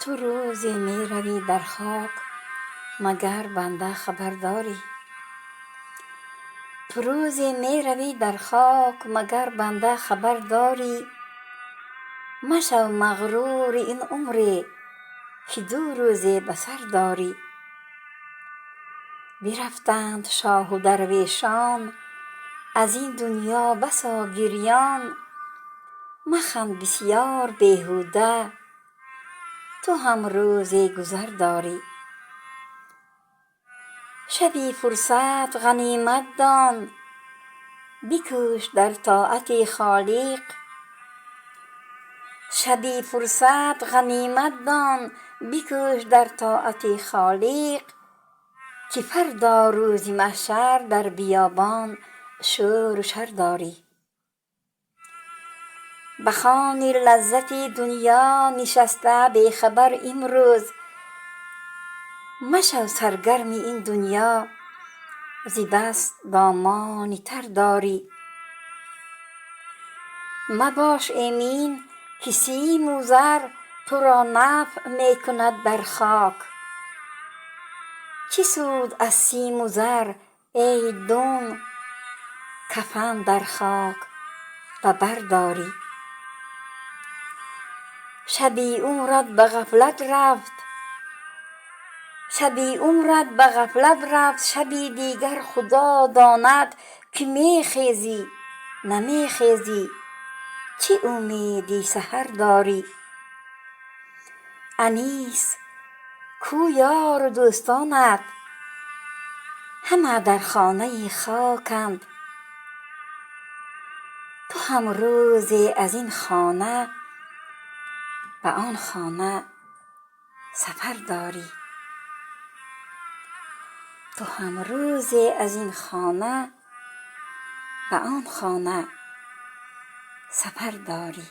تو روزی می روی در خاک مگر بنده خبر داری؟ تو روزی می روی در خاک مگر بنده خبر داری؟ مشو مغرور این عمری که دو روزه به سر داری. برفتند شاه و درویشان از این دنیا بسا گریان، مخند بسیار بیهوده تو هم روزی گذر داری. شبی فرصت غنیمت دان بکوش در طاعت خالق، شبی فرصت غنیمت دان بکوش در طاعت خالق، که فردا روز محشر در بیابان شور و شر داری. به خوان لذت دنیا نشسته بی خبر امروز، مشو سرگرم این دنیا ز بس دامان تر داری. مباش ایمن که سیم و زر تو را نفع می کند در خاک، چه سود از سیم و زر ای دون کفن در خاک به بر داری. شبی عمرت به غفلت رفت، شبی دیگر خدا داند که می خیزی نمی خیزی، چه امید سحر داری. انیس کو یار و دوستانت همه در خانه خاکند، تو هم روزی از این خانه به آن خانه سفر داری. تو هم روزی از این خانه به آن خانه سفر داری.